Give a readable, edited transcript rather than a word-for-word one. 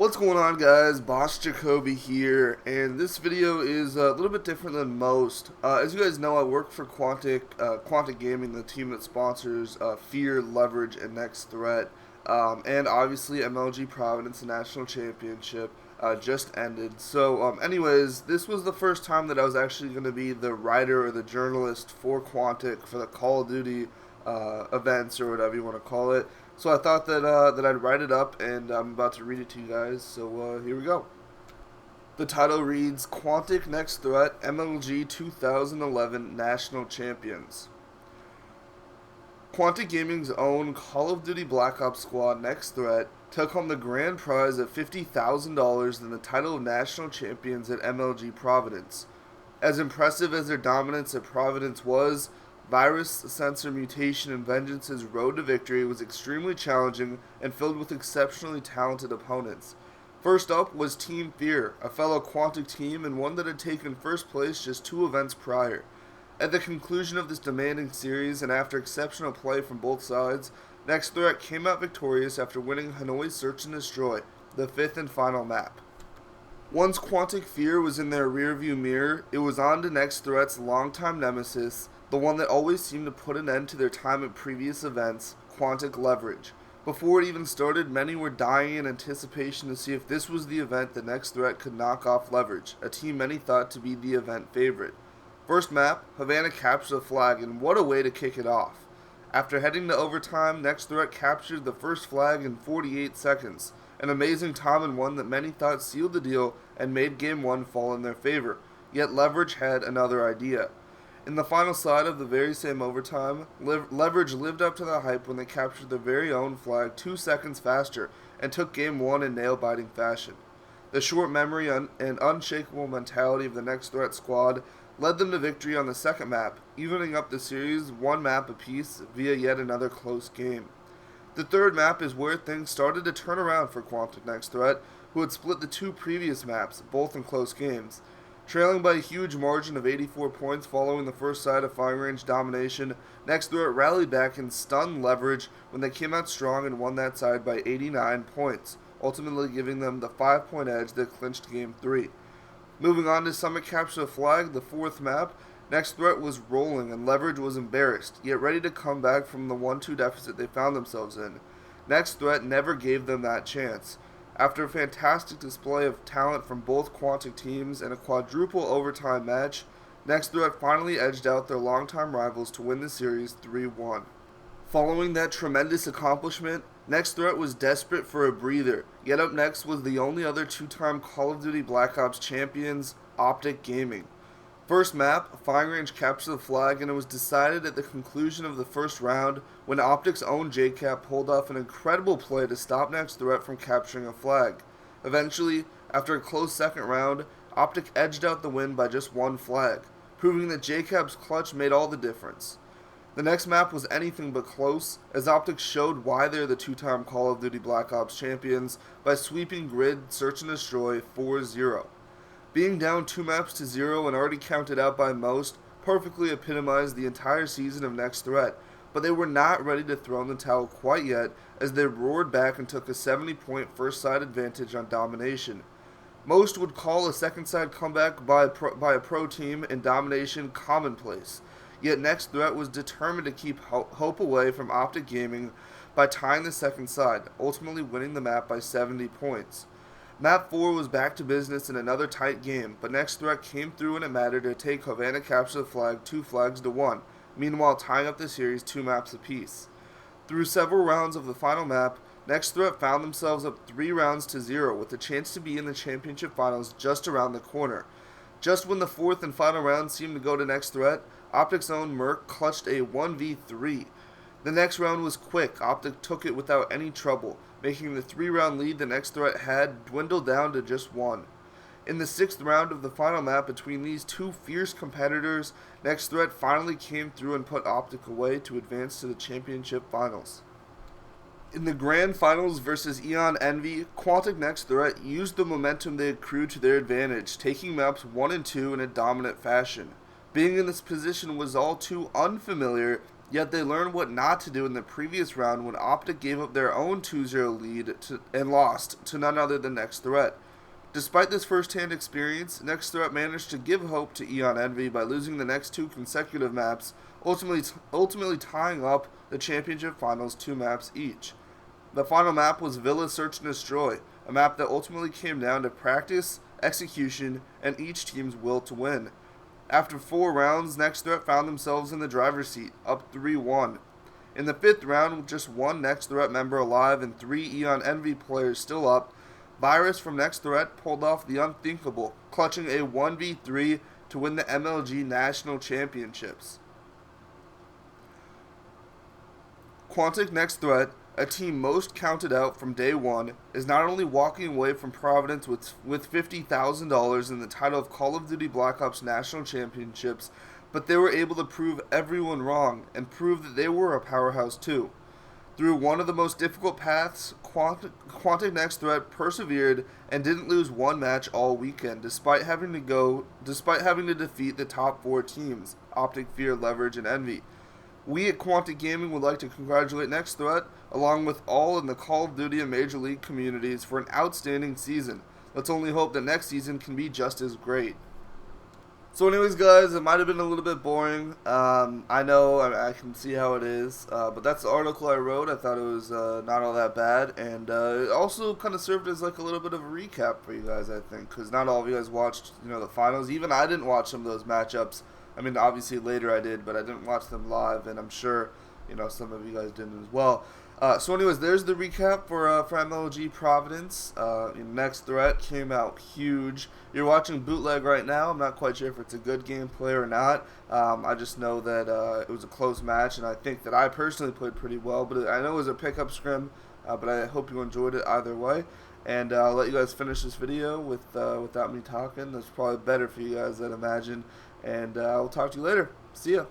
What's going on, guys? BossJacoby here, and this video is a little bit different than most. As you guys know, I work for Quantic Gaming, the team that sponsors Fear, Leverage, and Next Threat, and obviously MLG Providence, the national championship, just ended. So, anyways, this was the first time that I was actually going to be the writer or the journalist for Quantic for the Call of Duty events or whatever you want to call it. So I thought that I'd write it up, and I'm about to read it to you guys. So here we go. The title reads: Quantic Next Threat MLG 2011 National Champions. Quantic Gaming's own Call of Duty Black Ops squad Next Threat took home the grand prize of $50,000 and the title of National Champions at MLG Providence. As impressive as their dominance at Providence was, Virus, Sensor, Mutation, and Vengeance's road to victory was extremely challenging and filled with exceptionally talented opponents. First up was Team Fear, a fellow Quantic team and one that had taken first place just 2 events prior. At the conclusion of this demanding series and after exceptional play from both sides, Next Threat came out victorious after winning Hanoi's Search and Destroy, the 5th and final map. Once Quantic Fear was in their rearview mirror, it was on to Next Threat's longtime nemesis, the one that always seemed to put an end to their time at previous events, Quantic Leverage. Before it even started, many were dying in anticipation to see if this was the event that Next Threat could knock off Leverage, a team many thought to be the event favorite. First map, Havana captured the flag, and what a way to kick it off. After heading to overtime, Next Threat captured the first flag in 48 seconds, an amazing time and one that many thought sealed the deal and made Game 1 fall in their favor, yet Leverage had another idea. In the final side of the very same overtime, Leverage lived up to the hype when they captured their very own flag 2 seconds faster and took Game 1 in nail-biting fashion. The short memory and unshakable mentality of the Next Threat squad led them to victory on the second map, evening up the series 1 map apiece via yet another close game. The third map is where things started to turn around for Quantic Next Threat, who had split the 2 previous maps, both in close games. Trailing by a huge margin of 84 points following the first side of firing range domination, Next Threat rallied back and stunned Leverage when they came out strong and won that side by 89 points, ultimately giving them the 5-point edge that clinched Game 3. Moving on to Summit Capture the Flag, the 4th map, Next Threat was rolling and Leverage was embarrassed, yet ready to come back from the 1-2 deficit they found themselves in. Next Threat never gave them that chance. After a fantastic display of talent from both Quantic teams and a quadruple overtime match, Next Threat finally edged out their longtime rivals to win the series 3-1. Following that tremendous accomplishment, Next Threat was desperate for a breather, yet up next was the only other 2-time Call of Duty Black Ops champions, Optic Gaming. First map, firing range captured the flag, and it was decided at the conclusion of the first round when Optic's own JCap pulled off an incredible play to stop Next Threat from capturing a flag. Eventually, after a close second round, Optic edged out the win by just 1 flag, proving that JCap's clutch made all the difference. The next map was anything but close, as Optic showed why they're the 2-time Call of Duty Black Ops champions by sweeping Grid Search and Destroy 4-0. Being down 2 maps to 0 and already counted out by most perfectly epitomized the entire season of Next Threat, but they were not ready to throw in the towel quite yet as they roared back and took a 70-point first side advantage on domination. Most would call a second side comeback by a pro team in domination commonplace, yet Next Threat was determined to keep hope away from Optic Gaming by tying the second side, ultimately winning the map by 70 points. Map 4 was back to business in another tight game, but Next Threat came through when it mattered to take Havana Capture the Flag 2 flags to 1, meanwhile tying up the series 2 maps apiece. Through several rounds of the final map, Next Threat found themselves up 3 rounds to 0 with a chance to be in the championship finals just around the corner. Just when the 4th and final round seemed to go to Next Threat, Optic's own Merc clutched a 1v3. The next round was quick. Optic took it without any trouble, making the 3-round lead the Next Threat had dwindle down to just 1. In the 6th round of the final map between these 2 fierce competitors, Next Threat finally came through and put Optic away to advance to the championship finals. In the grand finals versus Eon Envy, Quantic Next Threat used the momentum they accrued to their advantage, taking maps 1 and 2 in a dominant fashion. Being in this position was all too unfamiliar, Yet they learned what not to do in the previous round when Optic gave up their own 2-0 lead and lost to none other than Next Threat. Despite this first-hand experience, Next Threat managed to give hope to Eon Envy by losing the next 2 consecutive maps, ultimately tying up the championship finals 2 maps each. The final map was Villa Search and Destroy, a map that ultimately came down to practice, execution, and each team's will to win. After 4 rounds, Next Threat found themselves in the driver's seat, up 3-1. In the 5th round, with just 1 Next Threat member alive and 3 Eon Envy players still up, Virus from Next Threat pulled off the unthinkable, clutching a 1v3 to win the MLG National Championships. Quantic Next Threat, a team most counted out from day one, is not only walking away from Providence with $50,000 in the title of Call of Duty Black Ops National Championships, but they were able to prove everyone wrong and prove that they were a powerhouse too. Through one of the most difficult paths, Quantic Next Threat persevered and didn't lose one match all weekend, despite having to defeat the top 4 teams: Optic, Fear, Leverage, and Envy. We at Quantic Gaming would like to congratulate Next Threat, along with all in the Call of Duty and Major League communities, for an outstanding season. Let's only hope that next season can be just as great. So anyways, guys, it might have been a little bit boring. I know, I can see how it is, but that's the article I wrote. I thought it was not all that bad, and it also kind of served as like a little bit of a recap for you guys, I think, because not all of you guys watched, the finals. Even I didn't watch some of those matchups. I mean, obviously later I did, but I didn't watch them live, and I'm sure, some of you guys didn't as well. So anyways, there's the recap for MLG Providence. Next Threat came out huge. You're watching Bootleg right now. I'm not quite sure if it's a good gameplay or not. I just know that it was a close match, and I think that I personally played pretty well. But I know it was a pickup scrim, but I hope you enjoyed it either way. And I'll let you guys finish this video without me talking. That's probably better for you guys, I'd imagine. And I'll talk to you later. See ya.